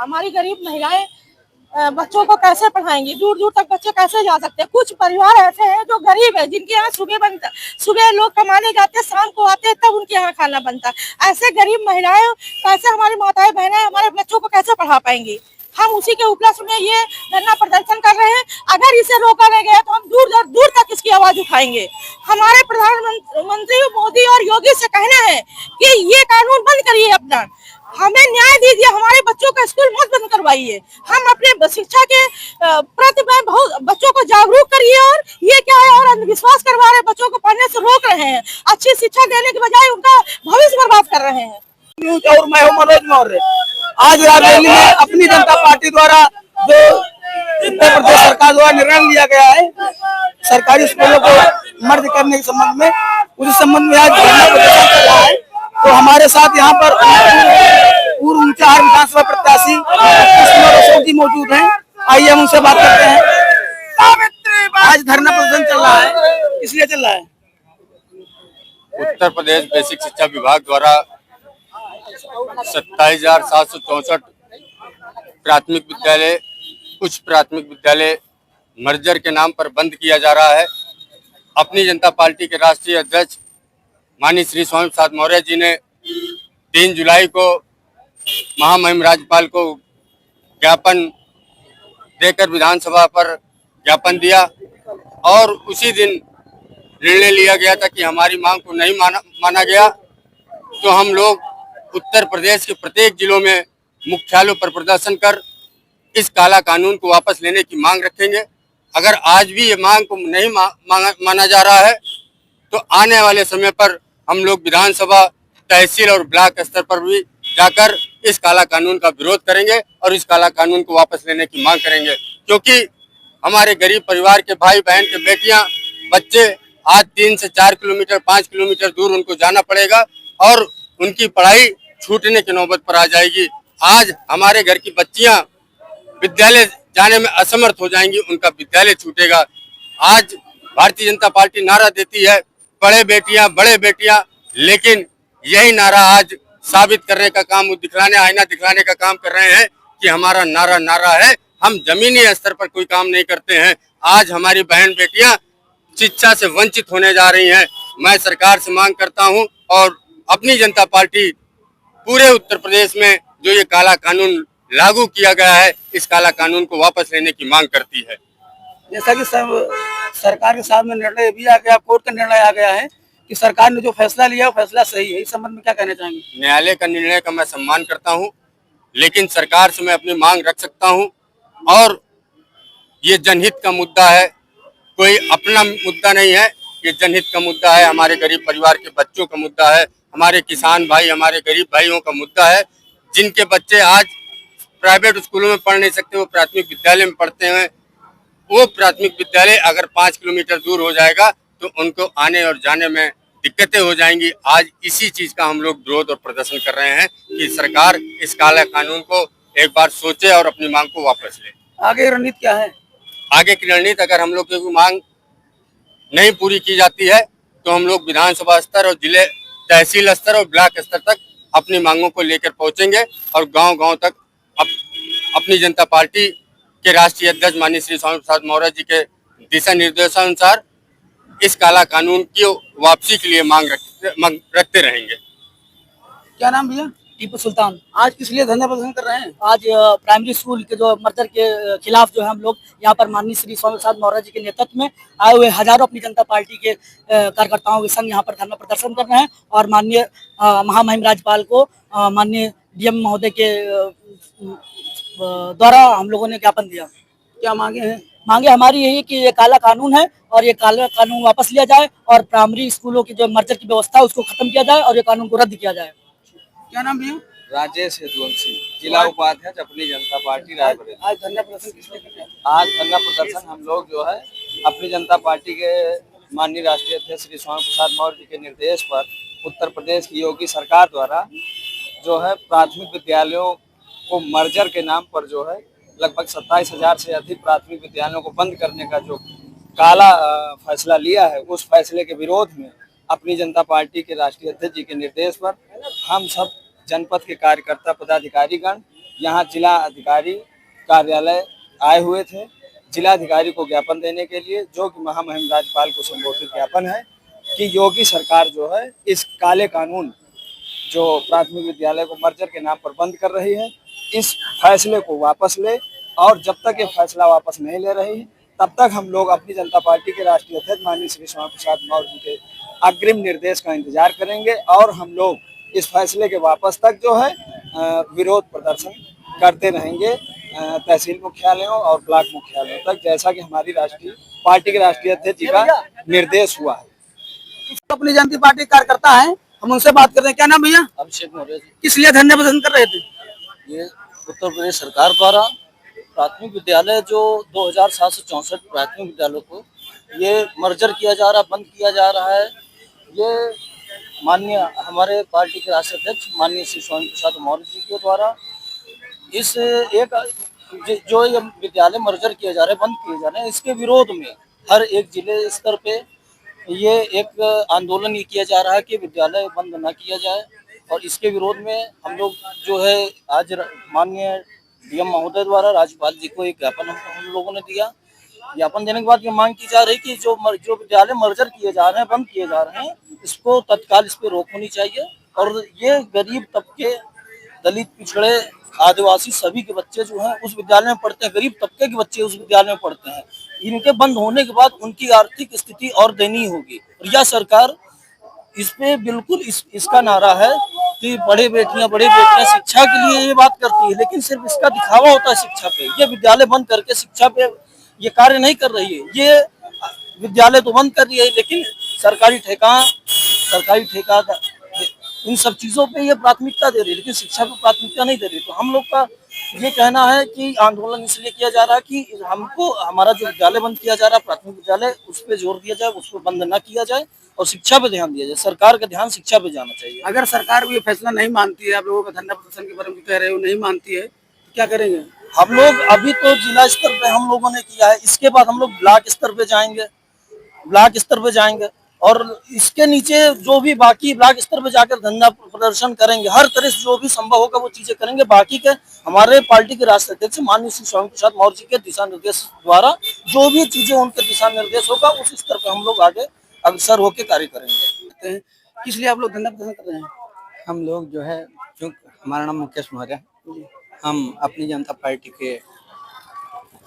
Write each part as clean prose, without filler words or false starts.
हमारी गरीब महिलाएं बच्चों को कैसे पढ़ाएंगी, दूर दूर तक बच्चे कैसे जा सकते हैं। कुछ परिवार ऐसे हैं जो गरीब है, जिनके यहाँ सुबह लोग कमाने जाते हैं, शाम को आते हैं, तब उनके यहाँ खाना बनता है। ऐसे गरीब महिलाएं कैसे, हमारी माताएं बहनें हमारे बच्चों को कैसे पढ़ा पाएंगी। हम उसी के उपलक्ष्य में ये धरना प्रदर्शन कर रहे हैं। अगर इसे रोका नहीं गया तो हम दूर दूर तक इसकी आवाज उठाएंगे। हमारे प्रधानमंत्री मोदी और योगी से कहना है कि ये कानून बंद करिए, अपना हमें न्याय दीजिए, हमारे बच्चों का स्कूल मत बंद करवाइए। हम अपने शिक्षा के प्रति बहुत बच्चों को जागरूक करिए। और ये क्या है, और अंधविश्वास करवा रहे, बच्चों को पढ़ने से रोक रहे हैं, अच्छी शिक्षा देने के बजाय उनका भविष्य बर्बाद कर रहे हैं। और मैं हूं मनोज मौर्य। आज रायबरेली में अपनी जनता पार्टी द्वारा जो उत्तर प्रदेश सरकार द्वारा निर्णय लिया गया है सरकारी स्कूलों को मर्ज करने के संबंध में, उस संबंध में आज धरना प्रदर्शन कर रहा है। तो हमारे साथ यहाँ पर पूर्व ऊंचाहार विधानसभा प्रत्याशी अशोक जी मौजूद हैं। आइए हम उनसे बात करते हैं। आज धरना प्रदर्शन चल रहा है, इसलिए चल रहा है। उत्तर प्रदेश बेसिक शिक्षा विभाग द्वारा 27,764 प्राथमिक विद्यालय, उच्च प्राथमिक विद्यालय मर्जर के नाम पर बंद किया जा रहा है। अपनी जनता पार्टी के राष्ट्रीय अध्यक्ष माननीय श्री स्वामी प्रसाद मौर्य जी ने 3 जुलाई को महामहिम राज्यपाल को ज्ञापन देकर विधानसभा पर ज्ञापन दिया और उसी दिन निर्णय लिया गया था कि हमारी मांग को नहीं माना गया तो हम लोग उत्तर प्रदेश के प्रत्येक जिलों में मुख्यालयों पर प्रदर्शन कर इस काला कानून को वापस लेने की मांग रखेंगे। अगर आज भी ये मांग को नहीं माना जा रहा है तो आने वाले समय पर हम लोग विधानसभा, तहसील और ब्लॉक स्तर पर भी जाकर इस काला कानून का विरोध करेंगे और इस काला कानून को वापस लेने की मांग करेंगे। क्योंकि हमारे गरीब परिवार के भाई बहन के बेटियां, बच्चे आज 3 से 4 किलोमीटर 5 किलोमीटर दूर उनको जाना पड़ेगा और उनकी पढ़ाई छूटने की नौबत पर आ जाएगी। आज हमारे घर की बच्चियां विद्यालय जाने में असमर्थ हो जाएंगी, उनका विद्यालय छूटेगा। आज भारतीय जनता पार्टी नारा देती है बड़े बेटियां बड़े बेटियां, लेकिन यही नारा आज साबित करने का काम, आईना दिखलाने का काम कर रहे हैं कि हमारा नारा नारा है, हम जमीनी स्तर पर कोई काम नहीं करते हैं। आज हमारी बहन बेटियां शिक्षा से वंचित होने जा रही हैं। मैं सरकार से मांग करता हूं और अपनी जनता पार्टी पूरे उत्तर प्रदेश में जो ये काला कानून लागू किया गया है, इस काला कानून को वापस लेने की मांग करती है। जैसा कि सरकार के सामने निर्णय भी आ गया, कोर्ट का निर्णय आ गया है कि सरकार ने जो फैसला लिया वो फैसला सही है। इस संबंध में क्या कहना चाहेंगे? न्यायालय का निर्णय का मैं सम्मान करता हूं, लेकिन सरकार से मैं अपनी मांग रख सकता हूं और ये जनहित का मुद्दा है, कोई अपना मुद्दा नहीं है। ये जनहित का मुद्दा है, हमारे गरीब परिवार के बच्चों का मुद्दा है, हमारे किसान भाई, हमारे गरीब भाइयों का मुद्दा है, जिनके बच्चे आज प्राइवेट स्कूलों में पढ़ नहीं सकते, वो प्राथमिक विद्यालय में पढ़ते हैं। वो प्राथमिक विद्यालय अगर 5 किलोमीटर दूर हो जाएगा तो उनको आने और जाने में दिक्कतें हो जाएंगी। आज इसी चीज का हम लोग विरोध और प्रदर्शन कर रहे हैं कि सरकार इस काला कानून को एक बार सोचे और अपनी मांग को वापस ले। आगे रणनीति क्या है? आगे की रणनीति, अगर हम लोग की मांग नहीं पूरी की जाती है तो हम लोग विधानसभा स्तर और जिले, तहसील स्तर और ब्लॉक स्तर तक अपनी मांगों को लेकर पहुंचेंगे और गांव-गांव तक अपनी जनता पार्टी के राष्ट्रीय अध्यक्ष माननीय श्री स्वामी प्रसाद मौर्य जी के दिशा निर्देशानुसार इस काला कानून की वापसी के लिए मांग रखते रहेंगे। क्या नाम भैया? टीपू सुल्तान। आज किस लिए धरना प्रदर्शन कर रहे हैं? आज प्राइमरी स्कूल के जो मर्जर के खिलाफ जो है हम लोग यहाँ पर माननीय श्री स्वामी प्रसाद मौर्य जी के नेतृत्व में आए हुए हजारों अपनी जनता पार्टी के कार्यकर्ताओं के संग यहाँ पर धरना प्रदर्शन कर रहे हैं और माननीय महामहिम राज्यपाल को माननीय डीएम महोदय के द्वारा हम लोगों ने ज्ञापन दिया। क्या मांगे हैं? मांगे हमारी यही कि ये काला कानून है और ये काला कानून वापस लिया जाए और प्राइमरी स्कूलों की जो मर्जर की व्यवस्था है उसको खत्म किया जाए और ये कानून को रद्द किया जाए। क्या नाम भैया? राजेश यदुवंशी, जिला उपाध्यक्ष अपनी जनता पार्टी रायबरेली। आज धरना प्रदर्शन किस लिए कर रहे हैं? आज धरना प्रदर्शन हम लोग जो है अपनी जनता पार्टी के माननीय राष्ट्रीय अध्यक्ष श्री स्वामी प्रसाद मौर्य जी के निर्देश पर उत्तर प्रदेश की योगी सरकार द्वारा जो है प्राथमिक विद्यालयों को मर्जर के नाम पर जो है लगभग 27,000 से अधिक प्राथमिक विद्यालयों को बंद करने का जो काला फैसला लिया है, उस फैसले के विरोध में अपनी जनता पार्टी के राष्ट्रीय अध्यक्ष जी के निर्देश पर हम सब जनपद के कार्यकर्ता पदाधिकारीगण यहाँ जिला अधिकारी कार्यालय आए हुए थे जिला अधिकारी को ज्ञापन देने के लिए, जो कि महामहिम राज्यपाल को संबोधित ज्ञापन है कि योगी सरकार जो है इस काले कानून जो प्राथमिक विद्यालय को मर्जर के नाम पर बंद कर रही है, इस फैसले को वापस ले, और जब तक ये फैसला वापस नहीं ले रही तब तक हम लोग अपनी जनता पार्टी के राष्ट्रीय अध्यक्ष माननीय श्री श्यामा प्रसाद मौर्य जी के अग्रिम निर्देश का इंतजार करेंगे, और हम लोग इस फैसले के वापस तक जो है विरोध प्रदर्शन करते रहेंगे तहसील मुख्यालयों और ब्लॉक मुख्यालयों तक, जैसा कि हमारी राष्ट्रीय पार्टी के राष्ट्रीय अध्यक्ष जी का निर्देश हुआ है। अपनी जनता पार्टी कार्यकर्ता है, हम उनसे बात कर रहे हैं। क्या नाम भैया? अभिषेक मौर्य जी। किस लिए धरने प्रदर्शन कर रहे थे? ये उत्तर प्रदेश सरकार द्वारा प्राथमिक विद्यालय जो 2764 प्राथमिक विद्यालयों को ये मर्जर किया जा रहा, बंद किया जा रहा है। ये माननीय हमारे पार्टी के राष्ट्रीय अध्यक्ष माननीय श्री स्वामी प्रसाद मौर्य जी के द्वारा इस एक जो ये विद्यालय मर्जर किए जा रहे हैं, बंद किए जा रहे हैं, इसके विरोध में हर एक जिले स्तर पे ये एक आंदोलन ये किया जा रहा है कि विद्यालय बंद ना किया जाए। और इसके विरोध में हम लोग जो है आज माननीय डीएम महोदय द्वारा राज्यपाल जी को एक ज्ञापन हम लोगों ने दिया। ज्ञापन देने के बाद ये मांग की जा रही कि जो विद्यालय मर्जर किए जा रहे हैं, बंद किए जा रहे हैं, इसको तत्काल इस पर रोक होनी चाहिए। और ये गरीब तबके, दलित, पिछड़े, आदिवासी सभी के बच्चे जो हैं उस विद्यालय में पढ़ते हैं, गरीब तबके के बच्चे उस विद्यालय में पढ़ते हैं। इनके बंद होने के बाद उनकी आर्थिक स्थिति और दयनीय होगी। और यह सरकार इस पे बिल्कुल इसका नारा है कि बड़े बेटियां शिक्षा के लिए ये बात करती है, लेकिन सिर्फ इसका दिखावा होता है शिक्षा पे। ये विद्यालय बंद करके शिक्षा पे ये कार्य नहीं कर रही है। ये विद्यालय तो बंद कर रही है, लेकिन सरकारी ठेका इन सब चीजों पे ये प्राथमिकता दे रही है, लेकिन शिक्षा को प्राथमिकता नहीं दे रही। तो हम लोग का ये कहना है कि आंदोलन इसलिए किया जा रहा है कि हमको हमारा जो विद्यालय बंद किया जा रहा है, प्राथमिक विद्यालय, उस पर जोर दिया जाए, उस पर बंद न किया जाए और शिक्षा पे ध्यान दिया जाए। सरकार का ध्यान शिक्षा पे जाना चाहिए। अगर सरकार ये फैसला नहीं मानती है, आप लोगों का धरना प्रदर्शन के बारे में कह रहे हो, नहीं मानती है, तो क्या करेंगे? हम लोग अभी तो जिला स्तर पे हम लोगों ने किया है, इसके बाद हम लोग ब्लॉक स्तर पे जाएंगे और इसके नीचे जो भी बाकी ब्लॉक स्तर पे जाकर धरना प्रदर्शन करेंगे। हर तरह से जो भी संभव होगा वो चीजें करेंगे। बाकी के हमारे पार्टी के राष्ट्रीय अध्यक्ष माननीय श्री स्वामी प्रसाद मौर्य जी के दिशा निर्देश द्वारा जो भी चीजें उनके दिशा निर्देश होगा उस स्तर पे हम लोग आगे अग्रसर होकर कार्य करेंगे। किस लिए आप लोग धरना प्रदर्शन कर रहे हैं? हम लोग जो है, चूँकि हमारा नाम मुकेश मौर्य है, हम अपनी जनता पार्टी के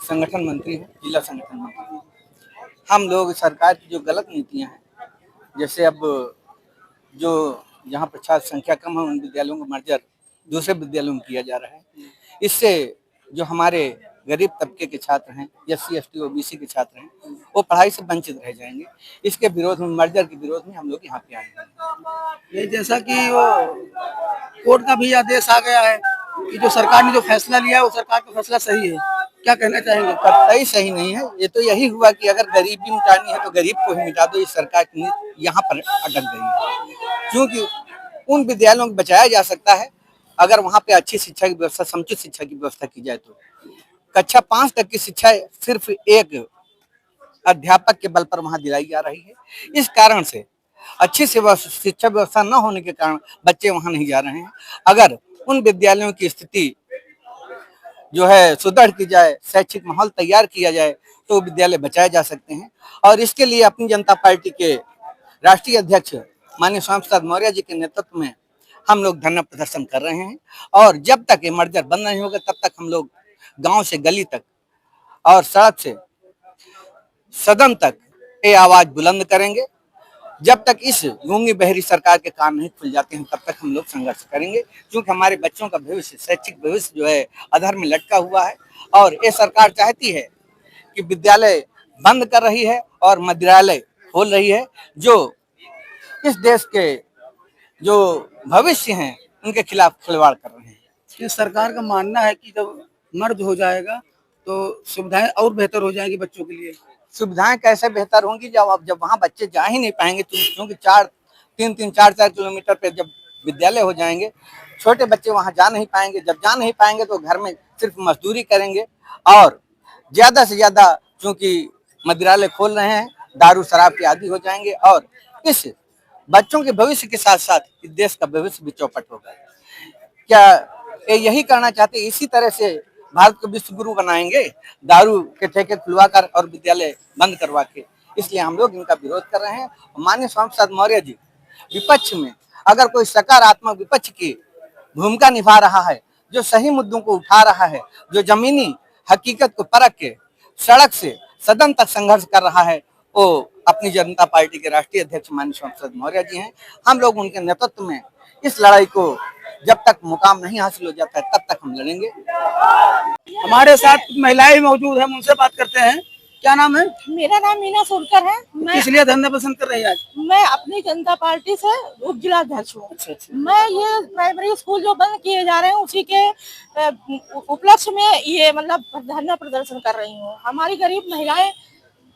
संगठन मंत्री हैं, जिला संगठन मंत्री। हम लोग सरकार की जो गलत नीतियां हैं, जैसे अब जो जहाँ पर छात्र संख्या कम है उन विद्यालयों का मर्जर दूसरे विद्यालयों में किया जा रहा है, इससे जो हमारे गरीब तबके के छात्र हैं, SC ST OBC के छात्र हैं, वो पढ़ाई से वंचित रह जाएंगे। इसके विरोध में, मर्जर के विरोध में हम लोग यहाँ पे आए हैं। ये जैसा कि वो कोर्ट का भी आदेश आ गया है कि जो सरकार ने जो फैसला लिया है वो सरकार का फैसला सही है, क्या कहना चाहेंगे? कतई सही नहीं है। ये तो यही हुआ कि अगर गरीबी मिटानी है तो गरीब को ही मिटा दो। इस सरकार की यहाँ पर अटक गई है, क्योंकि उन विद्यालयों को बचाया जा सकता है अगर वहाँ पे अच्छी शिक्षा की व्यवस्था, समुचित शिक्षा की व्यवस्था की जाए। तो कक्षा 5 तक की शिक्षा सिर्फ एक अध्यापक के बल पर वहाँ दिलाई जा रही है। इस कारण से अच्छी शिक्षा व्यवस्था न होने के कारण बच्चे वहाँ नहीं जा रहे हैं। अगर उन विद्यालयों की स्थिति जो है सुदृढ़ की जाए, शैक्षिक माहौल तैयार किया जाए, तो विद्यालय बचाए जा सकते हैं। और इसके लिए अपनी जनता पार्टी के राष्ट्रीय अध्यक्ष माननीय स्वामी प्रसाद मौर्य जी के नेतृत्व में हम लोग धरना प्रदर्शन कर रहे हैं। और जब तक ये मर्जर बंद नहीं होगा तब तक हम लोग गांव से गली तक और सड़क से सदन तक ये आवाज बुलंद करेंगे। जब तक इस गूंगी बहरी सरकार के कान नहीं खुल जाते हैं तब तक हम लोग संघर्ष करेंगे, क्योंकि हमारे बच्चों का भविष्य, शैक्षिक भविष्य जो है अधर में लटका हुआ है। और ये सरकार चाहती है कि विद्यालय बंद कर रही है और मदिरालय खोल रही है, जो इस देश के जो भविष्य हैं उनके खिलाफ खिलवाड़ कर रहे हैं। ये सरकार का मानना है कि जब मर्ज हो जाएगा तो सुविधाएं और बेहतर हो जाएंगी बच्चों के लिए। सुविधाएं कैसे बेहतर होंगी जब वहाँ बच्चे जा ही नहीं पाएंगे, क्योंकि 4 किलोमीटर पे जब विद्यालय हो जाएंगे, छोटे बच्चे वहाँ जा नहीं पाएंगे। जब जा नहीं पाएंगे तो घर में सिर्फ मजदूरी करेंगे और ज्यादा से ज्यादा, चूंकि मदिरालय खोल रहे हैं, दारू शराब के आदी हो जाएंगे और इस बच्चों के भविष्य के साथ साथ इस देश का भविष्य भी चौपट होगा। क्या ये यही करना चाहते हैं। इसी तरह से भारत को विश्व गुरु बनाएंगे, दारू के ठेके खुलवा कर और विद्यालय बंद करवा के। इसलिए हम लोग इनका विरोध कर रहे हैं। माननीय स्वामी प्रसाद मौर्य जी विपक्ष में अगर कोई सकारात्मक विपक्ष की भूमिका निभा रहा है, जो सही मुद्दों को उठा रहा है, जो जमीनी हकीकत को परख के सड़क से सदन तक संघर्ष कर रहा है, वो अपनी जनता पार्टी के राष्ट्रीय अध्यक्ष माननीय स्वामी प्रसाद मौर्य जी हैं। हम लोग उनके नेतृत्व में इस लड़ाई को जब तक मुकाम नहीं हासिल हो जाता है तब तक हम लड़ेंगे। हमारे साथ कुछ महिलाएं मौजूद हैं, उनसे बात करते हैं। क्या नाम है? मेरा नाम मीना सोलकर है। मैं किस लिए धरना प्रदर्शन कर रही है आज? मैं अपनी जनता पार्टी से उप जिला अध्यक्ष हूँ। मैं ये प्राइमरी स्कूल जो बंद किए जा रहे हैं उसी के उपलक्ष्य में ये मतलब धरना प्रदर्शन कर रही हूँ। हमारी गरीब महिलाएं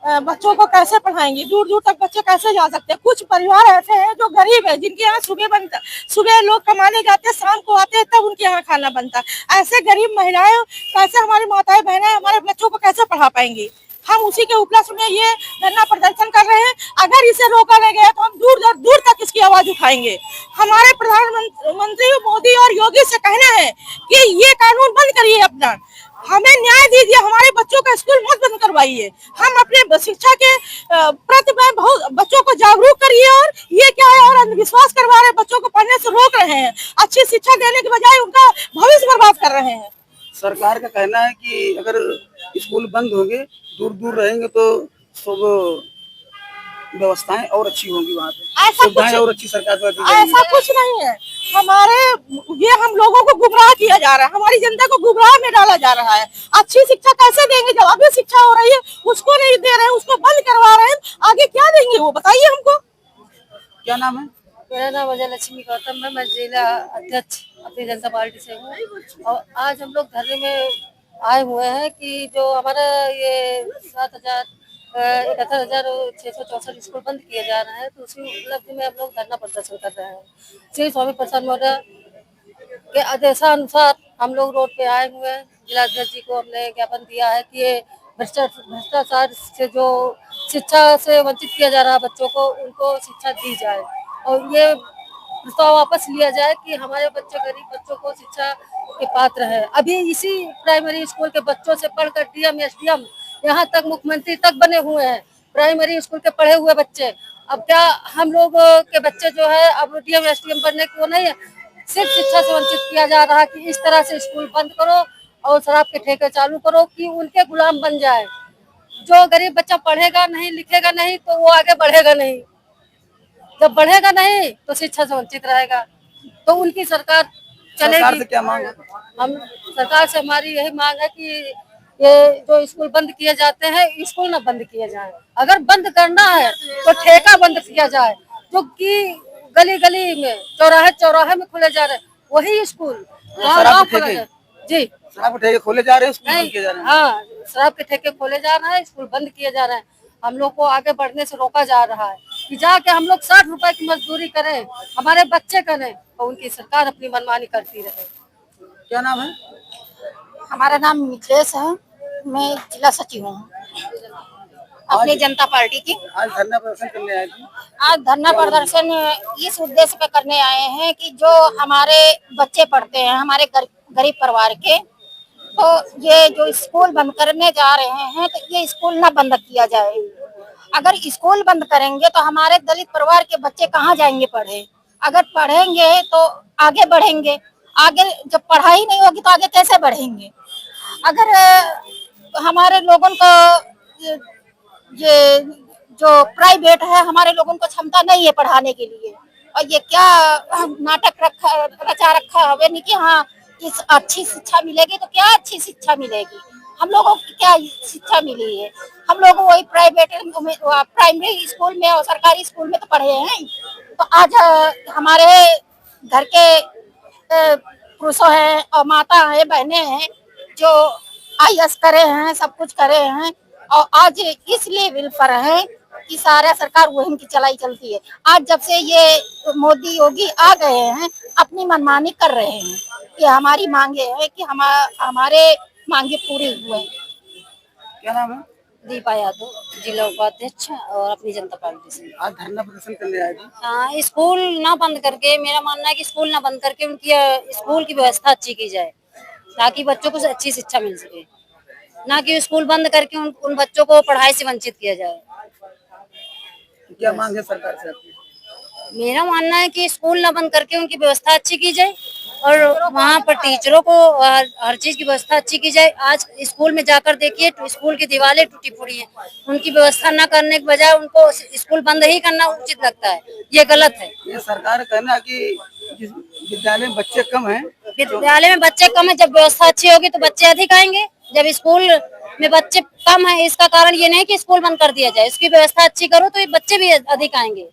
बच्चों को कैसे पढ़ाएंगी, दूर दूर तक बच्चे कैसे जा सकते हैं। कुछ परिवार ऐसे हैं जो गरीब है, जिनके यहाँ सुबह लोग कमाने जाते हैं, शाम को आते हैं, तब उनके यहाँ खाना बनता है। ऐसे गरीब महिलाएं कैसे, हमारी माताएं बहनें हमारे बच्चों को कैसे पढ़ा पाएंगी। हम उसी के उपलक्ष्य में ये धरना प्रदर्शन कर रहे हैं। अगर इसे रोका नहीं गया तो हम दूर तक इसकी आवाज उठाएंगे। हमारे प्रधानमंत्री मोदी और योगी से कहना है कि ये कानून बंद करिए, अपना हमें न्याय दीजिए, हमारे बच्चों का स्कूल मत बंद करवाइए। हम अपने शिक्षा के प्रति में बहुत बच्चों को जागरूक करिए। और ये क्या है, और अंधविश्वास करवा रहे हैं, बच्चों को पढ़ने से रोक रहे हैं, अच्छी शिक्षा देने के बजाय उनका भविष्य बर्बाद कर रहे हैं। सरकार का कहना है कि अगर स्कूल बंद होंगे, दूर दूर रहेंगे तो सब व्यवस्थाएं और अच्छी होंगी, वहाँ पे सुविधाएं और अच्छी सरकार द्वारा दी जाएंगी। ऐसा कुछ नहीं है। हम लोगों को गुमराह किया जा रहा है, हमारी जनता को गुमराह में डाला जा रहा है। अच्छी शिक्षा कैसे देंगे जब अभी शिक्षा हो रही है उसको नहीं दे रहे हैं, उसको बंद करवा रहे हैं, आगे क्या देंगे वो बताइए हमको। क्या नाम है? मेरा नाम अजय लक्ष्मी गौतम है। मैं जिला अध्यक्ष अपनी जनता पार्टी से हूँ। और आज हम लोग धरने में आए हुए हैं कि जो हमारा ये 71,664 स्कूल बंद किए जा रहे हैं, तो उसी उपलब्धि में हम लोग धरना प्रदर्शन कर रहे हैं। श्री स्वामी प्रसाद मौर्य के आदेशानुसार हम लोग रोड पे आए हुए हैं। जिला अध्यक्ष जी को हमने ज्ञापन दिया है कि ये भ्रष्टाचार से जो शिक्षा से वंचित किया जा रहा है बच्चों को, उनको शिक्षा दी जाए और ये प्रस्ताव वापस लिया जाए कि हमारे बच्चे, गरीब बच्चों को शिक्षा के पात्र है। अभी इसी प्राइमरी स्कूल के बच्चों से पढ़कर डीएम, एसडीएम, यहाँ तक मुख्यमंत्री तक बने हुए हैं। प्राइमरी स्कूल के पढ़े हुए बच्चे, अब क्या हम लोग के बच्चे जो है अब डीएम, एसडीएम बनने को नहीं है, सिर्फ शिक्षा से वंचित किया जा रहा है कि इस तरह से स्कूल बंद करो और शराब के ठेके चालू करो कि उनके गुलाम बन जाए। जो गरीब बच्चा पढ़ेगा नहीं, लिखेगा नहीं, तो वो आगे बढ़ेगा नहीं। जब बढ़ेगा नहीं तो शिक्षा से वंचित रहेगा, तो उनकी सरकार चलेगी। सरकार से क्या मांग है? हम सरकार से हमारी यही मांग है कि ये जो स्कूल बंद किए जाते हैं, स्कूल ना बंद किए जाए। अगर बंद करना है तो ठेका बंद किया जाए, जो कि गली गली में, चौराहे चौराहे में खुले जा रहे वही स्कूल। जी, शराब के ठेके खोले जा रहे हैं, स्कूल बंद किए जा रहे हैं। हाँ, शराब के ठेके खोले जा रहे हैं, स्कूल बंद किए जा रहे हैं। हम लोग को आगे बढ़ने से रोका जा रहा है कि जाके हम लोग 60 रुपए की मजदूरी करें, हमारे बच्चे करें और उनकी सरकार अपनी मनमानी करती रहे। क्या नाम है? हमारा नाम मिथिलेश है। मैं जिला सचिव हूँ अपनी जनता पार्टी की। आज धरना प्रदर्शन करने आए थे। आज धरना प्रदर्शन इस उद्देश्य पे करने आए हैं कि जो हमारे बच्चे पढ़ते हैं, हमारे गरीब परिवार के, तो ये जो स्कूल बंद करने जा रहे हैं तो ये स्कूल ना बंद किया जाए। अगर स्कूल बंद करेंगे तो हमारे दलित परिवार के बच्चे कहाँ जाएंगे पढ़े। अगर पढ़ेंगे तो आगे बढ़ेंगे, आगे जब पढ़ाई नहीं होगी तो आगे कैसे बढ़ेंगे। अगर हमारे लोगों को ये जो प्राइवेट है, हमारे लोगों को क्षमता नहीं है पढ़ाने के लिए, और ये क्या नाटक रचा रखा है नहीं कि हाँ इस अच्छी शिक्षा मिलेगी, तो क्या अच्छी शिक्षा मिलेगी। हम लोगों की क्या शिक्षा मिली है। हम लोग वही प्राइमरी स्कूल में और सरकारी स्कूल में तो पढ़े हैं। तो आज हमारे घर के पुरुषों हैं और माता है, बहनें हैं जो IAS करे हैं, सब कुछ करे हैं, और आज इस लेवल पर है कि सारा सरकार वही की चलाई चलती है। आज जब से ये मोदी योगी आ गए हैं, अपनी मनमानी कर रहे हैं। ये हमारी मांगे है कि हमारे मांगे पूरी हुए। क्या नाम है? दीपा यादव, जिला उपाध्यक्ष और अपनी जनता पार्टी से। आज धरना प्रदर्शन करने आए थे। हाँ, स्कूल ना बंद करके, मेरा मानना है कि स्कूल ना बंद करके उनकी स्कूल की व्यवस्था अच्छी की जाए ताकि बच्चों को अच्छी शिक्षा मिल सके, ना कि स्कूल बंद करके उन बच्चों को पढ़ाई से वंचित किया जाए। क्या मांग है सरकार से आपकी? मेरा मानना है कि स्कूल ना बंद करके उनकी व्यवस्था अच्छी की जाए और वहाँ पर टीचरों को हर चीज की व्यवस्था अच्छी की जाए। आज स्कूल में जाकर देखिए तो स्कूल की दीवारें टूटी फूटी हैं, उनकी व्यवस्था न करने के बजाय उनको स्कूल बंद ही करना उचित लगता है, ये गलत है। ये सरकार का कहना है कि जिस विद्यालय में बच्चे कम हैं, विद्यालय में बच्चे कम है, जब व्यवस्था अच्छी होगी तो बच्चे अधिक आएंगे। जब स्कूल में बच्चे कम है, इसका कारण ये नहीं कि स्कूल बंद कर दिया जाए, इसकी व्यवस्था अच्छी करो तो ये बच्चे भी अधिक आएंगे।